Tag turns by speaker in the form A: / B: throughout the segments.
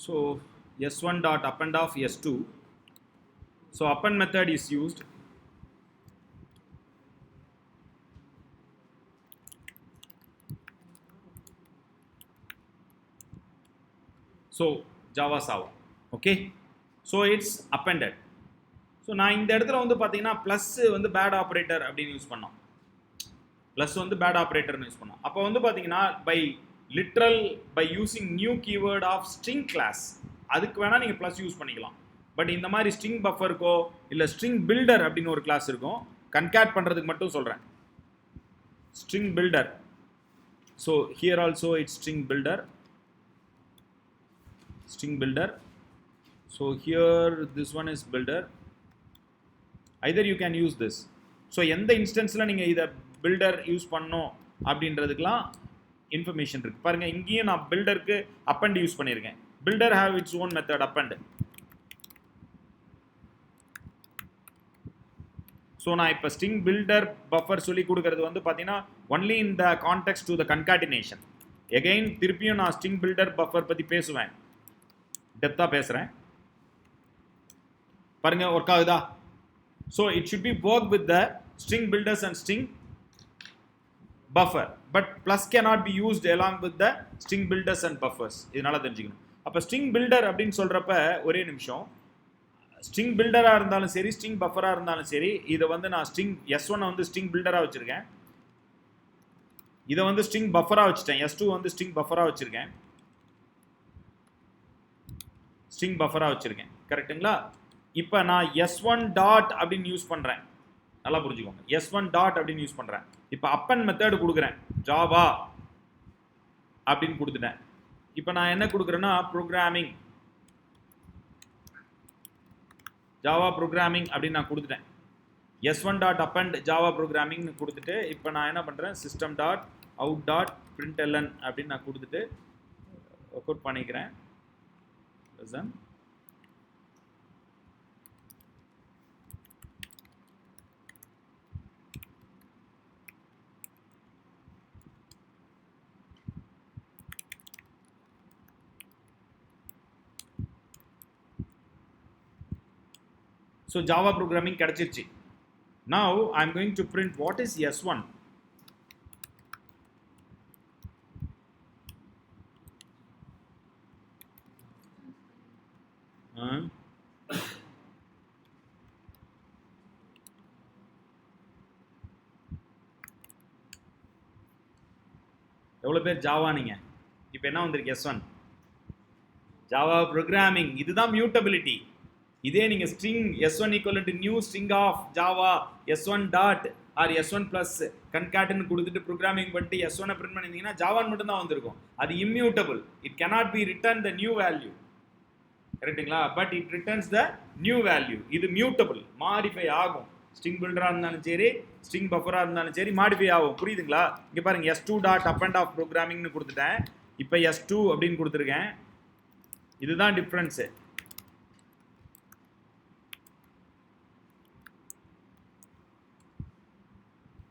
A: So s1 dot append of s2. So append method is used. So Java Sava. Okay. So it's appended. So நான் இந்த இடத்துல வந்து பார்த்தீங்கன்னா plus வந்து பேட் ஆப்ரேட்டர் அப்படின்னு யூஸ் பண்ணோம். ப்ளஸ் வந்து பேட் ஆப்ரேட்டர்னு யூஸ் பண்ணோம். அப்போ வந்து பார்த்தீங்கன்னா by using new keyword of string class அதுக்கு வேணால் நீங்கள் ப்ளஸ் யூஸ் பண்ணிக்கலாம். பட் இந்த மாதிரி ஸ்ட்ரிங் பஃபருக்கோ இல்லை ஸ்ட்ரிங் பில்டர் அப்படின்னு ஒரு கிளாஸ் இருக்கும், கன்கேட் பண்ணுறதுக்கு மட்டும் சொல்கிறேன். String builder. So here also it's string builder. String builder. So here this one is builder. Either you can use this. So எந்த இன்ஸ்டன்ஸ்ல நீங்க இத பில்டர் யூஸ் பண்ணனும் அப்படின்றதுக்குலாம் இன்ஃபர்மேஷன் இருக்கு. பாருங்க இங்கேயும் நான் பில்டருக்கு append யூஸ் பண்ணிருக்கேன். Builder have its own method append. So நான் இப்ப string builder buffer சொல்லி கொடுக்கிறது வந்து பாத்தீங்கன்னா only in the context to the concatenation. Again திருப்பியும் நான் string builder buffer பத்தி பேசுவேன். டெப்தா பேசுறேன். பாருங்க வர்க் ஆகுதா? So it should be work with the string builders and string buffer, but plus cannot be used along with the string builders and buffers. இதனால தெரிஞ்சுக்கணும். அப்ப string builder அப்படின்னு சொல்றப்ப ஒரே நிமிஷம், string builder-ஆ இருந்தாலும் சரி string buffer-ஆ இருந்தாலும் சரி, இத வந்து நான் string s1 வந்து string builder-ஆ வச்சிருக்கேன், இத வந்து string buffer-ஆ வச்சிட்டேன், s2 வந்து string buffer-ஆ வச்சிருக்கேன், ஸ்ட்ரிங் பஃபரா வச்சிருக்கேன். கரெக்ட்டுங்களா? இப்போ நான் s1 டாட் அப்படின்னு யூஸ் பண்றேன். நல்லா புரிஞ்சுக்கோங்க. s1 டாட் அப்படின்னு யூஸ் பண்றேன். இப்போ append மெத்தட் கொடுக்குறேன். ஜாவா அப்படின்னு கொடுத்துட்டேன். இப்போ நான் என்ன கொடுக்குறேன்னா ப்ரோக்ராமிங், ஜாவா ப்ரோக்ராமிங் அப்படின்னு நான் கொடுத்துட்டேன். s1 dot append Java programming கொடுத்துட்டு இப்போ நான் என்ன பண்றேன் system dot out dot println அப்படின்னு நான் கொடுத்துட்டு ஒர்க் அவுட் பண்ணிக்கிறேன். Listen. So Java programming கிடைச்சிருச்சு. Now I'm going to print what is s1. எவ்வளோ பேர் ஜாவா நீங்க? இப்போ என்ன வந்திருக்கு s1 ஜாவா ப்ரோக்ராமிங். இதுதான் மியூட்டபிலிட்டி. இதே நீங்க string s1 equal to new string of Java s1 dot or s1 plus கன்காட்னு கொடுத்துட்டு ப்ரோக்ராமிங் பண்ணிட்டு s1 பிரிண்ட் பண்ணிருந்தீங்கன்னா ஜாவான் மட்டும் தான் வந்திருக்கும். அது immutable. It cannot be return the new value. கரெக்ட்டுங்களா? But it returns the new value. இது mutable, modify ஆகும். ஸ்ட்ரிங் பில்டரா இருந்தாலும் சரி ஸ்ட்ரிங் பஃபரா இருந்தாலும் சரி மாடிஃபை ஆகும். புரியுதுங்களா? இங்க பாருங்க s2 டாட் append of programmingனு கொடுத்துட்டேன். இப்போ s2 அப்படின்னு கொடுத்துருக்கேன். இதுதான் difference.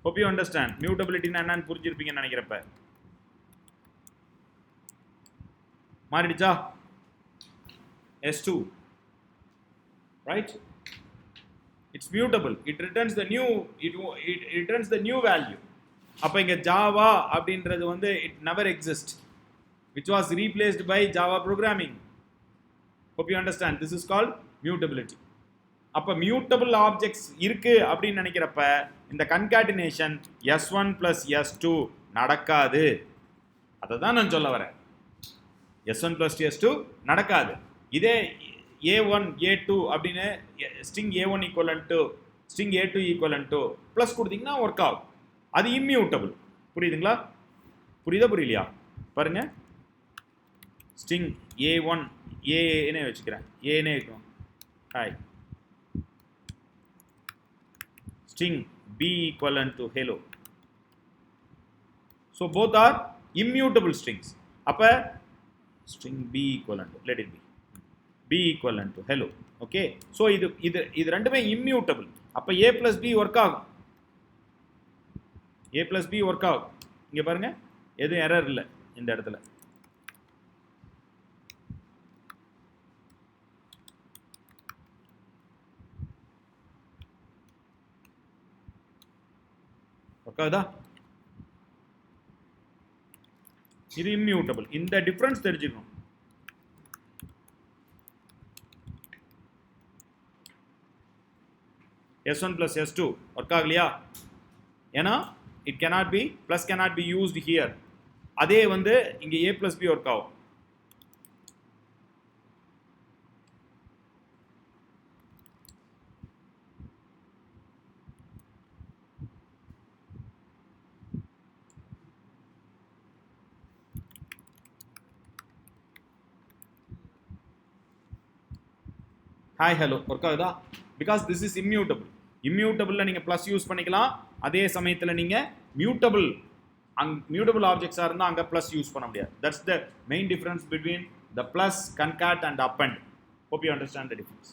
A: hope you understand mutability னா என்னன்னு புரிஞ்சிருப்பீங்கன்னு நினைக்கிறப்ப. மாறிடுச்சா? s2 right, it's mutable, it returns the new it returns the new value. அப்ப இங்க java அப்படின்றது வந்து it never exist, which was replaced by java programming. hope you understand, this is called mutability. அப்ப mutable objects இருக்கு அப்படின்னு நினைக்கிறப்ப இந்த concatenation s1 plus s2 நடக்காது. அதை தான் நான் சொல்ல வரேன். s1 plus s2 நடக்காது. இதே a1 a2 அப்படின்னு string a1 equivalent to string a2 equivalent to plus கொடுத்தீங்கன்னா ஒர்க் ஆகும். அது இம்மியூட்டபிள். புரியுதுங்களா? புரியலையா? பாருங்க, string a1 a னே வச்சுக்கிறேன், a னே இருக்கும். Hi, string b equivalent to hello. So both are immutable strings. அப்ப string b equivalent, let it be b equivalent to hello. okay, so இது ரெண்டுமே immutable. அப்ப a plus b work ஆகும். a plus b work ஆகும். இங்க பாருங்க, எதுவும் error இல்லை இந்த இடத்துல. ஒர்க் ஆகுதா? இது இம்மியூட்டபிள். இந்த டிஃபரன்ஸ் தெரிஞ்சுக்கணும். S1 plus S2 ஒர்க் ஆகலையா? ஏன்னா it cannot be plus cannot be used here. அதே வந்து இங்க A plus B ஒர்க் ஆகும். ஹாய் ஹலோ ஒர்க் ஆகுதா? Because this is immutable. இம்மியூட்டபிள்ல நீங்க பிளஸ் யூஸ் பண்ணிக்கலாம். அதே சமயத்தில் நீங்க மியூட்டபிள் ஆப்ஜெக்ட்ஸா இருந்தா அங்க பிளஸ் யூஸ் பண்ண முடியாது. That's the main difference between the plus, concat and append. Hope you understand the difference.